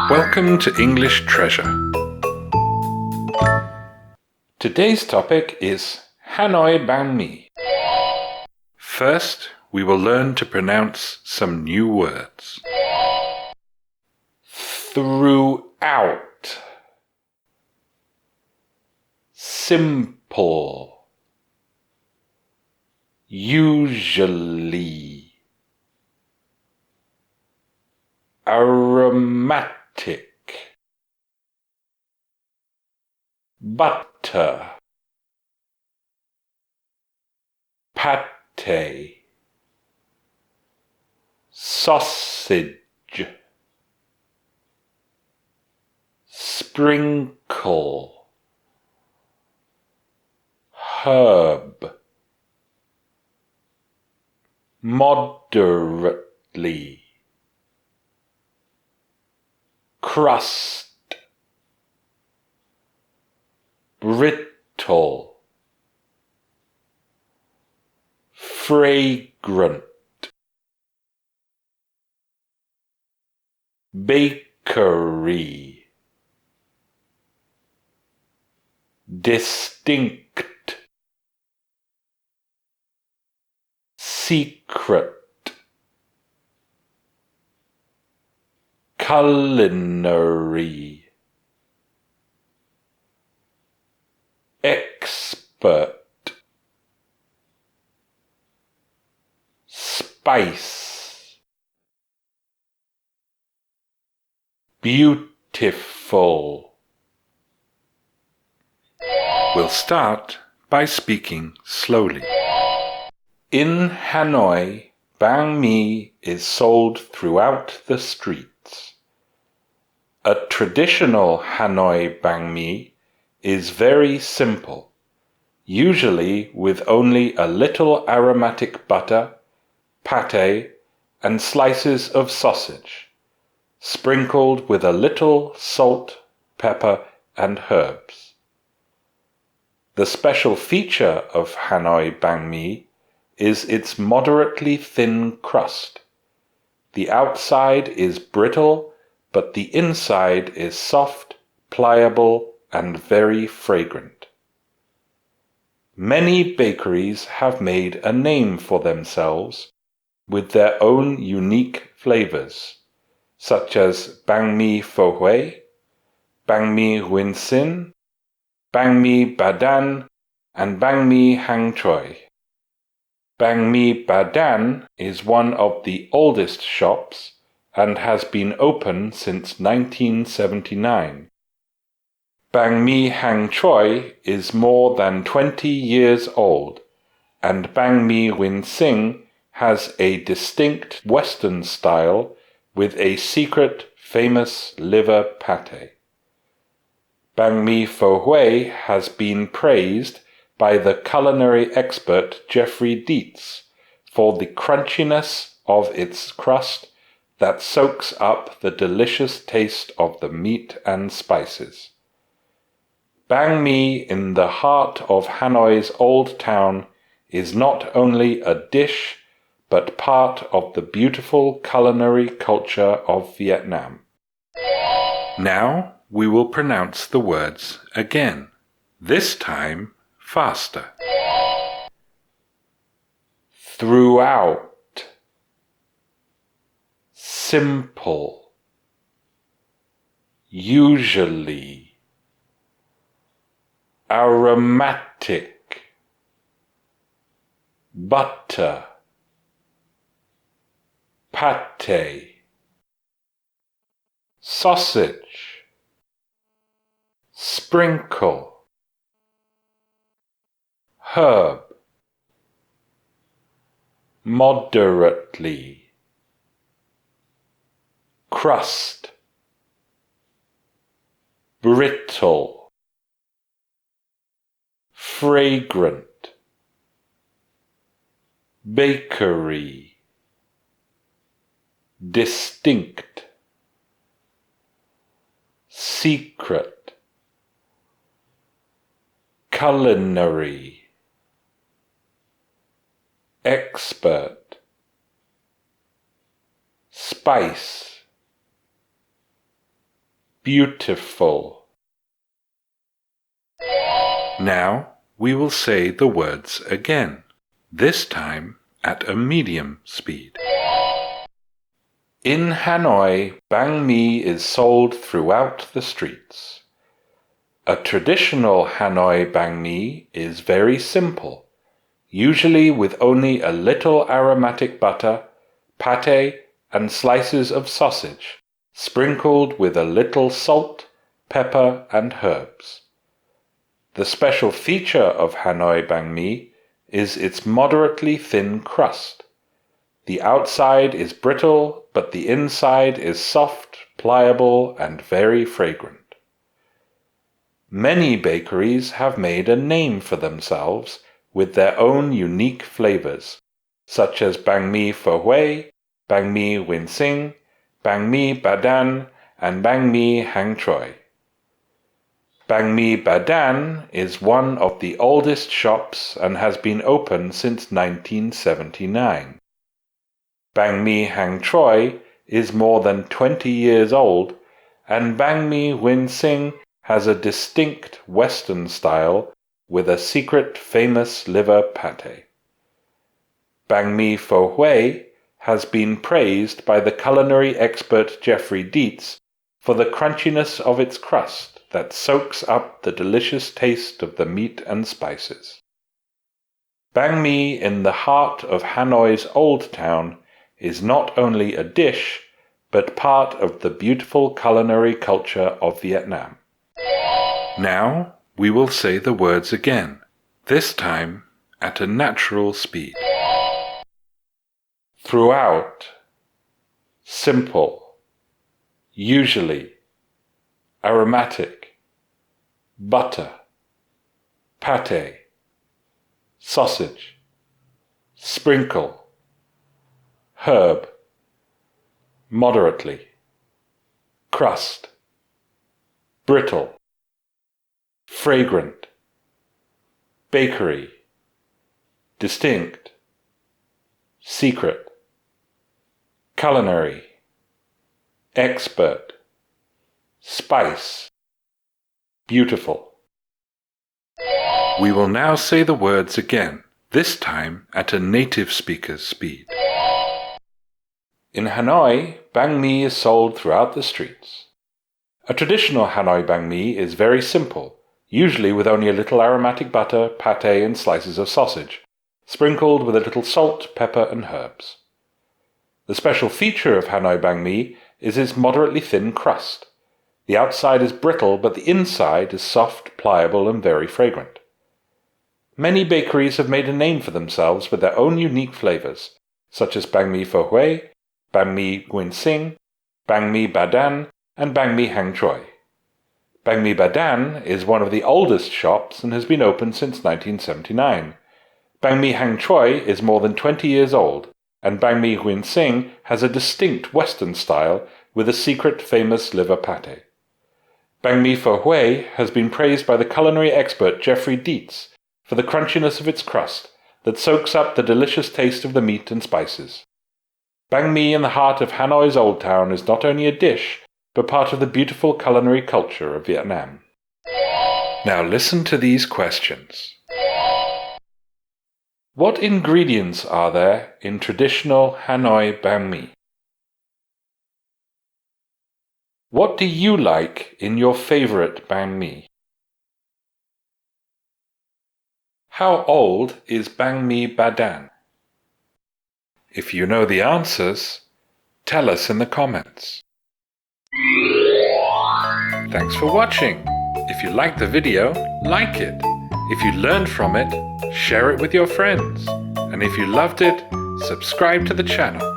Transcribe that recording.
Welcome to English Treasure. Today's topic is Hanoi Banh. First, we will learn to pronounce some new words. Throughout. Simple. Usually. Aromatic. Butter. Pate. Sausage. Sprinkle. Herb. Moderately. Crust. Brittle. Fragrant. Bakery. Distinct. Secret. Culinary. Expert. Spice. Beautiful. We'll start by speaking slowly. In Hanoi, banh mi is sold throughout the streets. A traditional Hanoi banh mi is very simple, usually with only a little aromatic butter, pate, and slices of sausage, sprinkled with a little salt, pepper, and herbs. The special feature of Hanoi banh mi is its moderately thin crust. The outside is brittle, but the inside is soft, pliable, and very fragrant. Many bakeries have made a name for themselves with their own unique flavors, such as banh mi pho huay, banh mi huỳnh sin, banh mi badan, and banh mi hang choy. Banh mi badan is one of the oldest shops and has been open since 1979. Banh mi hang choy is more than 20 years old, and banh mi huỳnh sin has a distinct Western style with a secret famous liver pate. Banh mi pho huay has been praised by the culinary expert Jeffrey Dietz for the crunchiness of its crust that soaks up the delicious taste of the meat and spices. Banh mi in the heart of Hanoi's old town is not only a dish, but part of the beautiful culinary culture of Vietnam. Now we will pronounce the words again, this time faster. Throughout. Simple. Usually. Aromatic. Butter. Pate. Sausage. Sprinkle. Herb. Moderately. Crust. Brittle. Fragrant. Bakery. Distinct. Secret. Culinary. Expert. Spice. beautiful. Now we will say the words again, this time at a medium speed. In Hanoi, banh mi is sold throughout the streets. A traditional Hanoi banh mi is very simple, usually with only a little aromatic butter, pate, and slices of sausage, sprinkled with a little salt, pepper, and herbs. The special feature of Hanoi banh mi is its moderately thin crust. The outside is brittle, but the inside is soft, pliable, and very fragrant. Many bakeries have made a name for themselves with their own unique flavors, such as banh mi pho huay, banh mi Win Sing, banh mi Badan, and banh mi Hang Choi. Banh mi Badan is one of the oldest shops and has been open since 1979. Banh mi Hang Choi is more than 20 years old, and banh mi Win Sing has a distinct Western style with a secret famous liver pate. Banh mi pho huay has been praised by the culinary expert Jeffrey Dietz for the crunchiness of its crust that soaks up the delicious taste of the meat and spices. Banh mi in the heart of Hanoi's Old Town is not only a dish, but part of the beautiful culinary culture of Vietnam. Now we will say the words again, this time at a natural speed. Throughout, simple, usually, aromatic, butter, pate, sausage, sprinkle, herb, moderately, crust, brittle, fragrant, bakery, distinct, secret, culinary, expert, spice, beautiful. We will now say the words again, this time at a native speaker's speed. In Hanoi, banh mi is sold throughout the streets. A traditional Hanoi banh mi is very simple, usually with only a little aromatic butter, pate, and slices of sausage, sprinkled with a little salt, pepper, and herbs. The special feature of Hanoi banh mi is its moderately thin crust. The outside is brittle, but the inside is soft, pliable, and very fragrant. Many bakeries have made a name for themselves with their own unique flavors, such as banh mi pho huay, banh mi Win Sing, banh mi Badan, and banh mi Hang Choi. Banh mi Badan is one of the oldest shops and has been open since 1979. Banh mi Hang Choi is more than 20 years old, and banh mi Win Sing has a distinct Western style with a secret famous liver pate. Banh mi pho huay has been praised by the culinary expert Jeffrey Dietz for the crunchiness of its crust that soaks up the delicious taste of the meat and spices. Banh mi in the heart of Hanoi's Old Town is not only a dish, but part of the beautiful culinary culture of Vietnam. Now listen to these questions. What ingredients are there in traditional Hanoi banh mi? What do you like in your favorite banh mi? How old is banh mi Badan? If you know the answers, tell us in the comments. Thanks for watching. If you liked the video, like it. If you learned from it, share it with your friends. And if you loved it, subscribe to the channel.